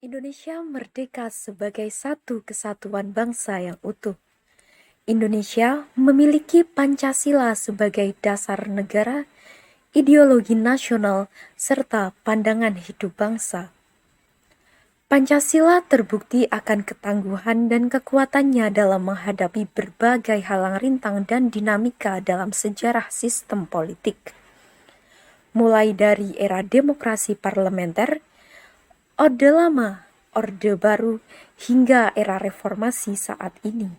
Indonesia merdeka sebagai satu kesatuan bangsa yang utuh. Indonesia memiliki Pancasila sebagai dasar negara, ideologi nasional, serta pandangan hidup bangsa. Pancasila terbukti akan ketangguhan dan kekuatannya dalam menghadapi berbagai halang rintang dan dinamika dalam sejarah sistem politik. Mulai dari era demokrasi parlementer, Orde Lama, Orde Baru, hingga era reformasi saat ini.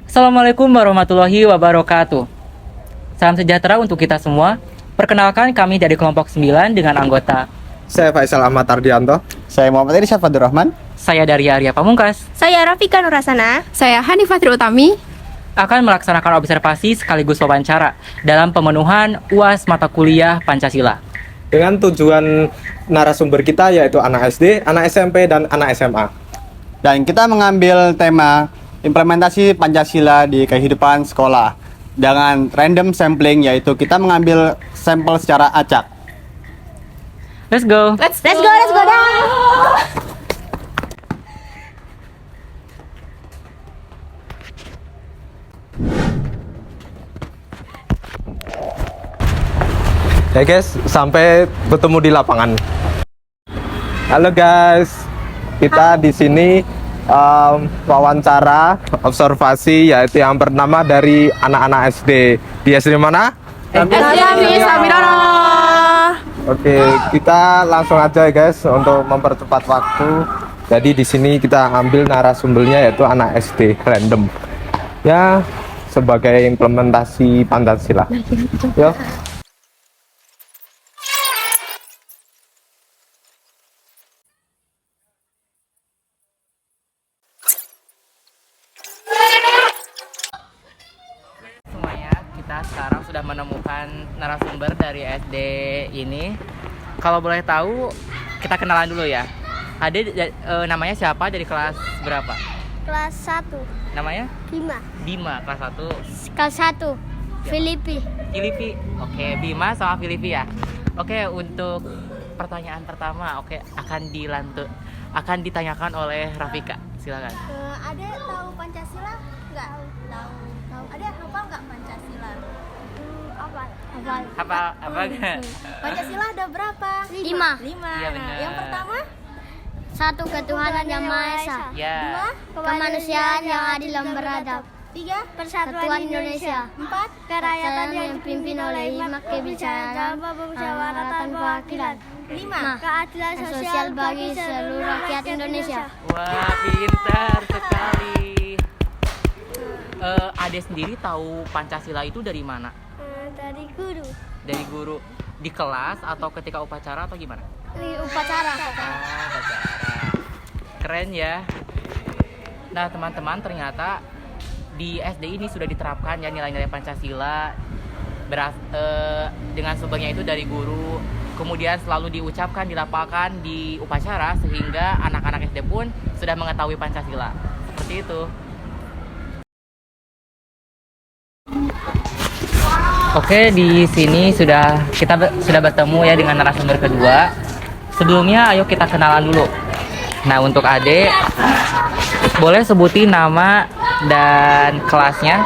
Assalamualaikum warahmatullahi wabarakatuh. Salam sejahtera untuk kita semua. Perkenalkan, kami dari kelompok 9 dengan anggota. Saya Faisal Ahmad Ardianto. Saya Muhammad Irsyad Faturrahman. Saya dari Arya Pamungkas. Saya Rafika Nurasana. Saya Hanifah Triutami. Akan melaksanakan observasi sekaligus wawancara dalam pemenuhan UAS mata kuliah Pancasila. Dengan tujuan narasumber kita yaitu anak SD, anak SMP, dan anak SMA. Dan kita mengambil tema implementasi Pancasila di kehidupan sekolah dengan random sampling, yaitu kita mengambil sampel secara acak. Let's go. Let's go down. Ya guys, sampai bertemu di lapangan. Halo guys, kita di sini wawancara observasi yaitu yang bernama dari anak-anak SD. Di SD mana? Samirono. Oke, kita langsung aja ya guys untuk mempercepat waktu. Jadi di sini kita ambil narasumbernya yaitu anak SD random. Ya, sebagai implementasi Pancasila. Yo. Semuanya, kita sekarang sudah menemukan narasumber dari SD ini. Kalau boleh tahu, kita kenalan dulu ya. Namanya siapa, dari kelas berapa? Kelas 1. Namanya? 5. Bima, kelas 1. Kelas 1. Filipi. Filipi. Oke, Bima sama Filipi ya. Oke, untuk pertanyaan pertama, akan ditanyakan oleh Rafika. Silakan. Ada tahu Pancasila? Enggak. Tahu. Ada hafal enggak Pancasila? Hafal. Apa enggak? Pancasila ada berapa? 5. Iya, benar. Yang pertama, satu ketuhanan yang Maha Esa. Ya. 2. Kemanusiaan yang adil dan beradab. 3. Persatuan Indonesia. 4. Kerakyatan yang dipimpin oleh hikmat kebijaksanaan musyawaratan perwakilan. 5. Keadilan sosial bagi seluruh rakyat Indonesia. Wah, pintar sekali. Ade sendiri tahu Pancasila itu dari mana? Dari guru. Dari guru di kelas atau ketika upacara atau gimana? Di upacara. Oh, upacara. Keren ya. Nah, teman-teman, ternyata di SD ini sudah diterapkan ya nilai-nilai Pancasila dengan sumbernya itu dari guru, kemudian selalu diucapkan, dilapalkan di upacara sehingga anak-anak SD pun sudah mengetahui Pancasila. Seperti itu. Oke, di sini kita sudah bertemu ya dengan narasumber kedua. Sebelumnya ayo kita kenalan dulu. Nah, untuk Ade, boleh sebutin nama dan kelasnya?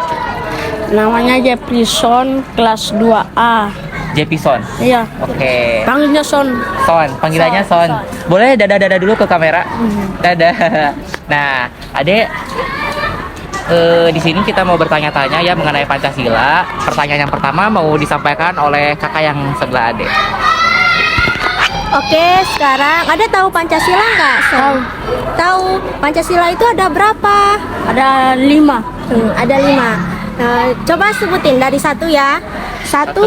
Namanya Jefferson, kelas 2A. Jepison. Iya. Oke. Panggilnya Son. Son, panggilannya Son. Boleh dadah-dadah dulu ke kamera? Dadah. Nah, Ade, di sini kita mau bertanya-tanya ya mengenai Pancasila. Pertanyaan yang pertama mau disampaikan oleh kakak yang sebelah Ade. Oke, sekarang ada tahu Pancasila nggak? Tahu Pancasila itu ada berapa? Ada 5. Ada 5. Coba sebutin dari 1 ya. 1.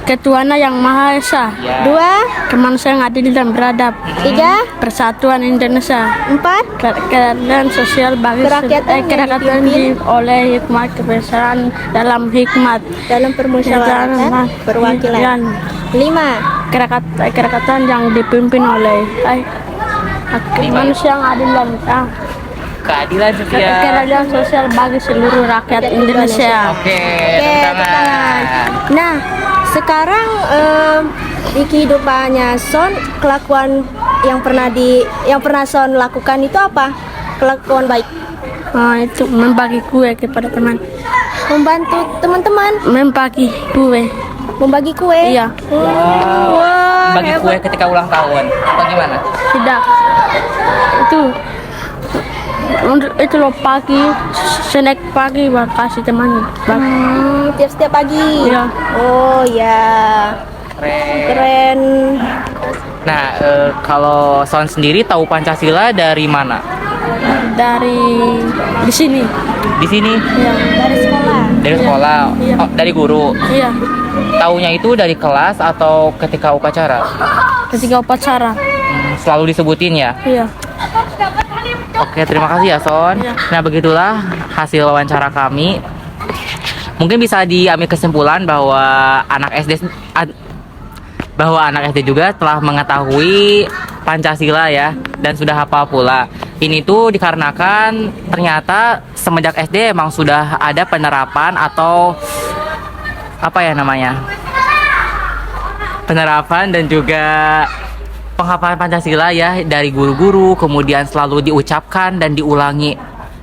Ketuhanan yang Maha Esa. Ya. 2. Kemanusiaan yang adil dan beradab. 3. Persatuan Indonesia. 4. Keadilan sosial bagi Kerakyatan yang kerakyatan oleh hikmat kebijaksanaan dalam hikmat Dalam permusyawaratan perwakilan. 5. kerakatan yang dipimpin oleh Manusia yang adil dan Keadilan sosial. keadilan sosial bagi seluruh rakyat Indonesia. Oke, tepuk tangan. Nah, sekarang di kehidupannya Son, kelakuan yang pernah Son lakukan itu apa? Kelakuan baik, Nah, itu membagi kue kepada teman. membantu teman-teman, membagi kue. Iya. Wah, Bagi kue ketika ulang tahun. Bagaimana? tidak. Itu loh pagi, snack pagi buat kasih teman. Setiap pagi. Iya. Oh ya, keren. Nah, kalau Son sendiri tahu Pancasila dari mana? Dari di sini. Di sini? Iya. Dari sekolah. Dari sekolah? Iya. Oh, dari guru? Iya. Taunya itu dari kelas atau ketika upacara? Ketika upacara. Selalu disebutin ya? Iya. Oke, terima kasih ya Son. Iya. Nah, begitulah hasil wawancara kami. Mungkin bisa diambil kesimpulan bahwa anak SD juga telah mengetahui Pancasila ya, dan sudah hafal pula. Ini tuh dikarenakan ternyata semenjak SD emang sudah ada penerapan atau apa ya namanya? Penerapan dan juga penghafalan Pancasila ya dari guru-guru, kemudian selalu diucapkan dan diulangi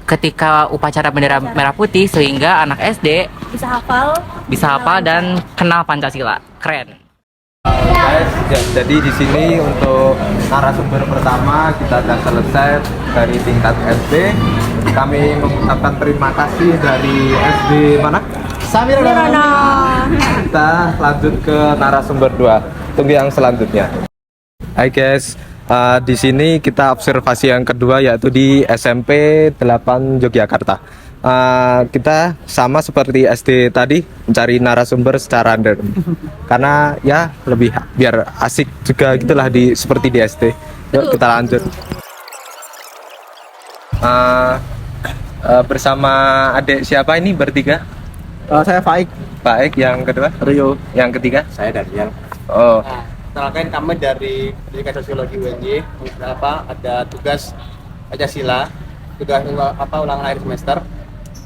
ketika upacara bendera merah putih sehingga anak SD bisa hafal dan kenal Pancasila. Keren. Guys, jadi di sini untuk narasumber pertama kita sudah selesai dari tingkat SD. Kami mengucapkan terima kasih dari SD mana? Samirana. Kita lanjut ke narasumber 2. Tunggu yang selanjutnya. Hai guys, di sini kita observasi yang kedua yaitu di SMP 8 Yogyakarta. Kita sama seperti SD tadi mencari narasumber secara random karena ya lebih biar asik juga gitulah seperti di SD. Yuk kita lanjut. Bersama adik siapa ini bertiga? Saya Faik. Baik, yang kedua? Rio. Yang ketiga? Saya Daniel. Oh, Kenalkan kami dari Pendidikan Sosiologi UNY. Ada tugas Pancasila, tugas ulangan akhir semester.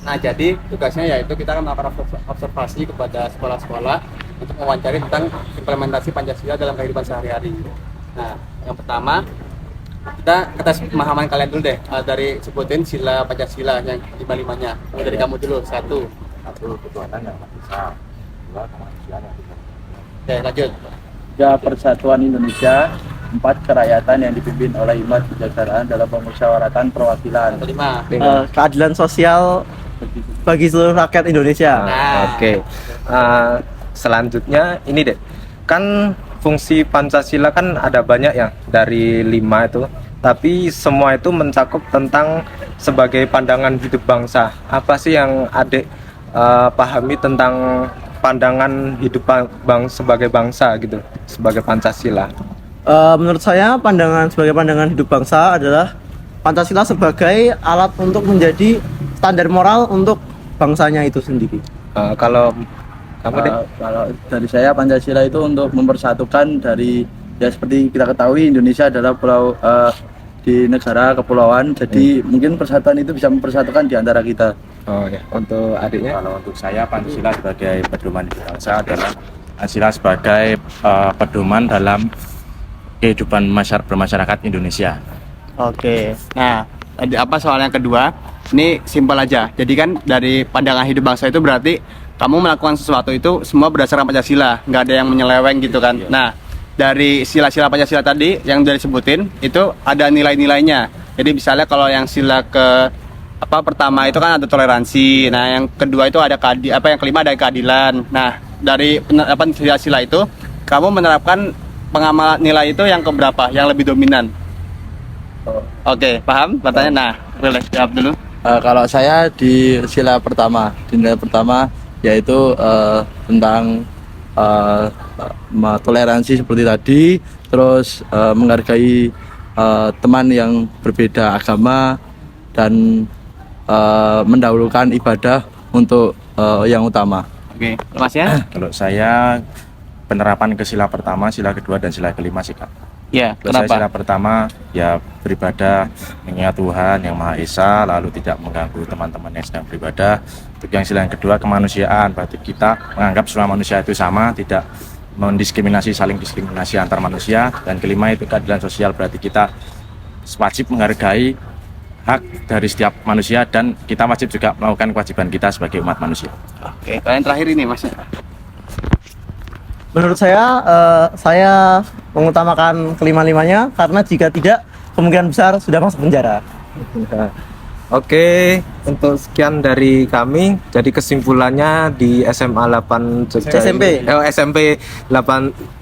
Nah, jadi tugasnya yaitu kita akan melakukan observasi kepada sekolah-sekolah untuk mewawancari tentang implementasi Pancasila dalam kehidupan sehari-hari. Nah, yang pertama kita pemahaman kalian dulu deh, dari sebutin sila Pancasila yang 5-5-nya. Dari kamu dulu, satu ketuhanan yang Maha Esa, dua kemanusiaan yang tidak. Oke, lanjut. 3 Persatuan Indonesia, 4 kerakyatan yang dipimpin oleh 5 kebijaksanaan dalam pemusyawaratan perwakilan. Kelima. Keadilan sosial bagi seluruh rakyat Indonesia. Nah, oke. Selanjutnya ini deh, kan fungsi Pancasila kan ada banyak ya dari 5 itu, tapi semua itu mencakup tentang sebagai pandangan hidup bangsa. Apa sih yang adik pahami tentang pandangan hidup sebagai bangsa gitu, sebagai Pancasila? Menurut saya sebagai pandangan hidup bangsa adalah Pancasila sebagai alat untuk menjadi standar moral untuk bangsanya itu sendiri. Kalau kamu deh? Kalau dari saya Pancasila itu untuk mempersatukan dari, ya seperti kita ketahui Indonesia adalah pulau di negara kepulauan, jadi mungkin persatuan itu bisa mempersatukan di antara kita. Oh ya, untuk adiknya? Kalau untuk saya Pancasila sebagai pedoman hidup bangsa adalah Pancasila sebagai pedoman dalam kehidupan bermasyarakat Indonesia. Oke. Nah, apa soal yang kedua? Ini simpel aja. Jadi kan dari pandangan hidup bangsa itu berarti kamu melakukan sesuatu itu semua berdasarkan Pancasila, nggak ada yang menyeleweng gitu kan. Iya. Nah, dari sila-sila Pancasila tadi yang udah disebutin itu ada nilai-nilainya. Jadi misalnya kalau yang sila pertama itu kan ada toleransi. Nah, yang kedua itu ada yang kelima ada keadilan. Nah, dari penerapan sila-sila itu kamu menerapkan pengamalan nilai itu yang keberapa? Yang lebih dominan? Oke, paham? Pertanyaan. Nah, boleh jawab dulu. Kalau saya di sila pertama, nilai pertama yaitu tentang toleransi seperti tadi, terus menghargai teman yang berbeda agama dan mendahulukan ibadah untuk yang utama. Oke, Mas ya? Kalau saya penerapan ke sila pertama, sila kedua dan sila kelima sih Kak. Ya, Pancasila pertama ya beribadah mengingat Tuhan yang Maha Esa, lalu tidak mengganggu teman-teman yang sedang beribadah. Untuk yang sila yang kedua kemanusiaan, berarti kita menganggap semua manusia itu sama, tidak mendiskriminasi, saling diskriminasi antar manusia. Dan kelima itu keadilan sosial, berarti kita wajib menghargai hak dari setiap manusia dan kita wajib juga melakukan kewajiban kita sebagai umat manusia. Oke, kalian terakhir ini Mas. Menurut saya mengutamakan kelima-limanya karena jika tidak kemungkinan besar sudah masuk penjara. Oke, untuk sekian dari kami. Jadi kesimpulannya di SMA 8 Jogja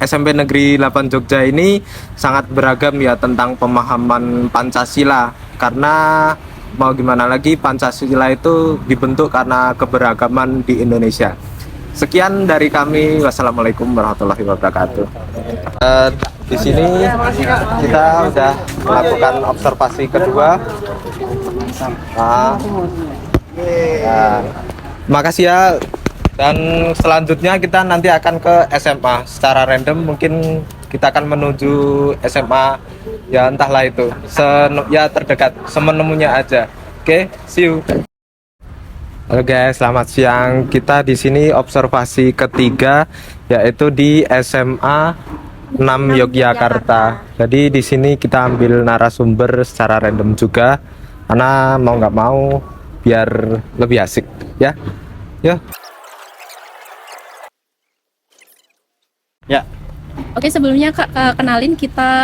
SMP Negeri 8 Jogja ini sangat beragam ya tentang pemahaman Pancasila. Karena mau gimana lagi, Pancasila itu dibentuk karena keberagaman di Indonesia. Sekian dari kami. Wassalamualaikum warahmatullahi wabarakatuh. Di sini kita sudah melakukan observasi kedua. Makasih ya. Dan selanjutnya kita nanti akan ke SMA secara random. Mungkin kita akan menuju SMA ya entahlah itu. Ya terdekat, semenemunya aja. Oke, see you. Halo guys, selamat siang. Kita di sini observasi ketiga yaitu di SMA 6 Yogyakarta. Jadi di sini kita ambil narasumber secara random juga karena mau nggak mau biar lebih asik ya. Ya. Ya. Oke, sebelumnya kenalin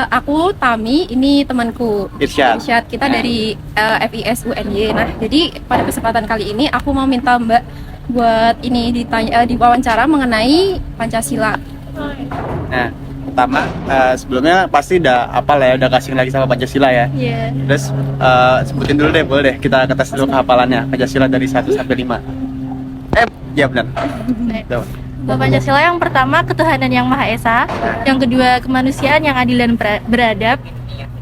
aku Tami, ini temanku Irsyad. Kita dari FIS UNY. Nah, jadi pada kesempatan kali ini aku mau minta Mbak buat ini diwawancara mengenai Pancasila. Nah, pertama sebelumnya pasti udah udah kasih lagi sama Pancasila ya. Iya. Terus sebutin dulu deh, boleh deh kita tes dulu kehafalannya Pancasila dari 1 sampai 5. Ya benar. Pancasila yang pertama ketuhanan yang Maha Esa, yang kedua kemanusiaan yang adil dan beradab,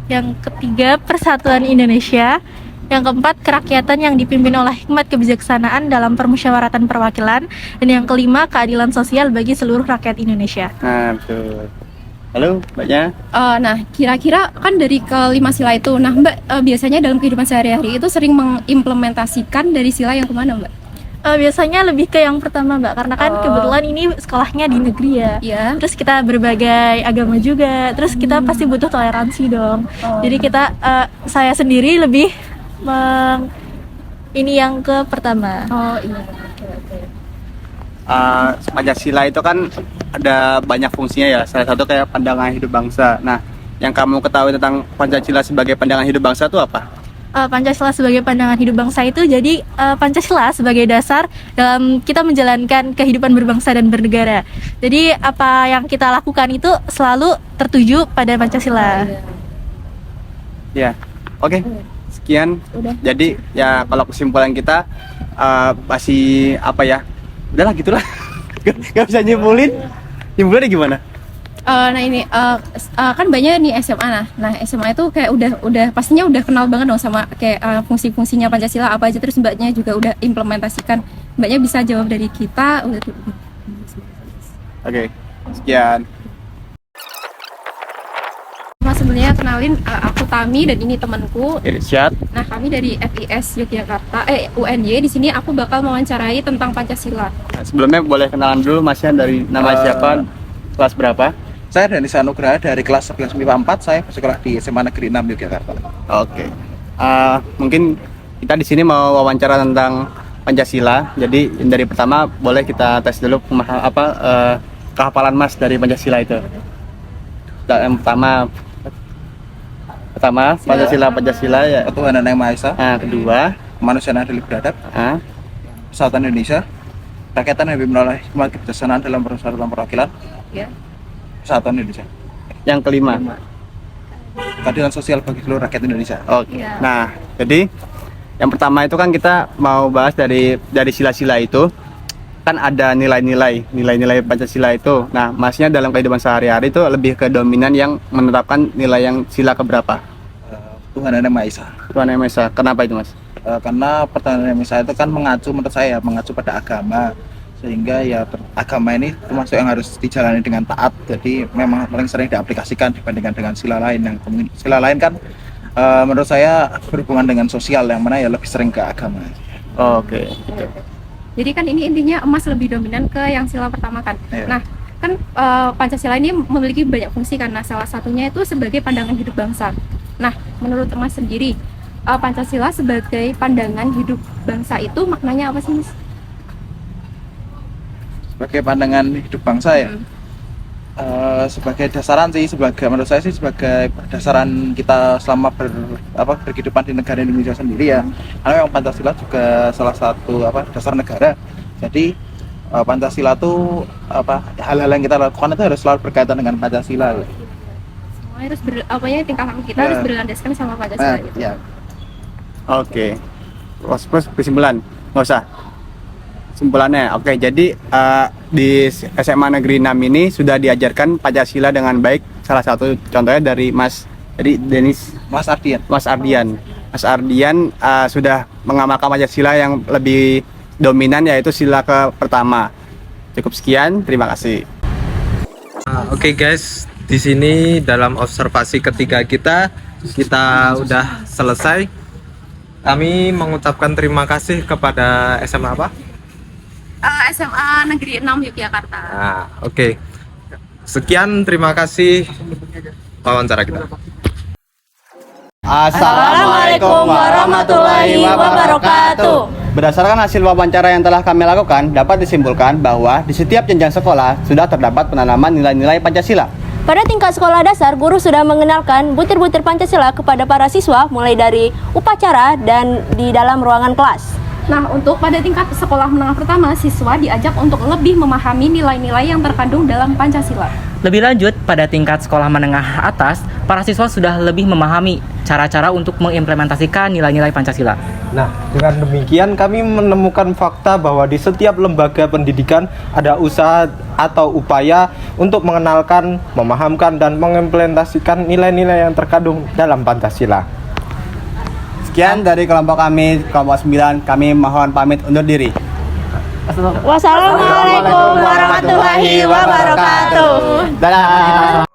yang ketiga persatuan Indonesia, yang keempat kerakyatan yang dipimpin oleh hikmat kebijaksanaan dalam permusyawaratan perwakilan, dan yang kelima keadilan sosial bagi seluruh rakyat Indonesia. Nah, betul. Halo, Mbaknya. Nah, kira-kira kan dari kelima sila itu, nah Mbak biasanya dalam kehidupan sehari-hari itu sering mengimplementasikan dari sila yang kemana Mbak? Biasanya lebih ke yang pertama Mbak, karena kan kebetulan ini sekolahnya di negeri ya. Yeah. Terus kita berbagai agama juga, terus kita pasti butuh toleransi dong. Jadi saya sendiri lebih ini yang ke pertama. Oh iya. Pancasila itu kan ada banyak fungsinya ya. Salah satu kayak pandangan hidup bangsa. Nah, yang kamu ketahui tentang Pancasila sebagai pandangan hidup bangsa itu apa? Pancasila sebagai pandangan hidup bangsa itu jadi Pancasila sebagai dasar dalam kita menjalankan kehidupan berbangsa dan bernegara. Jadi apa yang kita lakukan itu selalu tertuju pada Pancasila. Ya, oke. Sekian. Udah. Jadi ya kalau kesimpulan kita masih apa ya? Udahlah gitulah. Gak bisa nyimpulin. Nyimpulinnya gimana? Nah ini kan banyak nih SMA. Nah SMA itu kayak udah pastinya udah kenal banget dong sama kayak fungsi-fungsinya Pancasila apa aja, terus Mbaknya juga udah implementasikan. Mbaknya bisa jawab dari kita. Oke, sekian. Sebelumnya kenalin aku Tami dan ini temanku Irsyad. Nah kami dari FIS Yogyakarta UNY. Di sini aku bakal mewawancarai tentang Pancasila. Nah, sebelumnya boleh kenalan dulu Masnya dari nama siapa, kelas berapa? Saya Dani Sanugraha dari kelas 11 MIPA 4, saya bersekolah di SMA Negeri 6 Yogyakarta. Oke. Mungkin kita di sini mau wawancara tentang Pancasila. Jadi dari pertama boleh kita tes dulu kehafalan Mas dari Pancasila itu. Yang pertama Pancasila ya. Ketuhanan yang Maha Esa. Kedua Kemanusiaan yang adil beradab. Persatuan Indonesia. Rakyatan yang dipimpin oleh hikmat kebijaksanaan dalam permusyawaratan perwakilan. Ya. Persatuan Indonesia. Yang kelima Keadilan sosial bagi seluruh rakyat Indonesia. Oke. Nah, jadi yang pertama itu kan kita mau bahas dari sila-sila itu kan ada nilai-nilai Pancasila itu. Nah, Masnya dalam kehidupan sehari-hari itu lebih ke dominan yang menetapkan nilai yang sila keberapa? Tuhan yang Maha Esa. Tuhan yang Maha Esa. Kenapa itu, Mas? Karena pertahanan yang Maha Esa itu kan mengacu pada agama. sehingga ya agama ini termasuk yang harus dijalani dengan taat. Jadi memang paling sering diaplikasikan dibandingkan dengan sila lain yang sila lain kan menurut saya berhubungan dengan sosial, yang mana ya lebih sering ke agama. Oke. Jadi kan ini intinya emas lebih dominan ke yang sila pertama kan. Iya. Nah, kan Pancasila ini memiliki banyak fungsi karena salah satunya itu sebagai pandangan hidup bangsa. Nah, menurut Mas sendiri, Pancasila sebagai pandangan hidup bangsa itu maknanya apa sih, Mas? Sebagai pandangan hidup bangsa ya, sebagai dasaran sih, menurut saya sih sebagai dasaran kita selama berkehidupan di negara Indonesia sendiri ya. Karena memang Pancasila juga salah satu dasar negara. Jadi Pancasila tuh hal-hal yang kita lakukan itu harus selalu berkaitan dengan Pancasila. Semua harus tingkah laku kita harus berlandaskan sama Pancasila gitu. Ya. Oke. Terus kesimpulan, nggak usah. Kesimpulannya, oke. Jadi di SMA Negeri 6 ini sudah diajarkan Pancasila dengan baik. Salah satu contohnya dari Mas Ardian sudah mengamalkan Pancasila yang lebih dominan, yaitu sila ke pertama. Cukup sekian, terima kasih. Oke guys, di sini dalam observasi ketiga kita udah selesai. Kami mengucapkan terima kasih kepada SMA apa? SMA Negeri 6 Yogyakarta. Nah, oke. Sekian, terima kasih wawancara kita. Assalamualaikum warahmatullahi wabarakatuh. Berdasarkan hasil wawancara yang telah kami lakukan, dapat disimpulkan bahwa di setiap jenjang sekolah sudah terdapat penanaman nilai-nilai Pancasila. Pada tingkat sekolah dasar, guru sudah mengenalkan butir-butir Pancasila kepada para siswa mulai dari upacara dan di dalam ruangan kelas. Nah, untuk pada tingkat sekolah menengah pertama, siswa diajak untuk lebih memahami nilai-nilai yang terkandung dalam Pancasila. Lebih lanjut, pada tingkat sekolah menengah atas, para siswa sudah lebih memahami cara-cara untuk mengimplementasikan nilai-nilai Pancasila. Nah, dengan demikian kami menemukan fakta bahwa di setiap lembaga pendidikan ada usaha atau upaya untuk mengenalkan, memahamkan, dan mengimplementasikan nilai-nilai yang terkandung dalam Pancasila. Sekian dari kelompok kami, kelompok 9, kami mohon pamit undur diri. Wassalamualaikum warahmatullahi wabarakatuh. Dadah.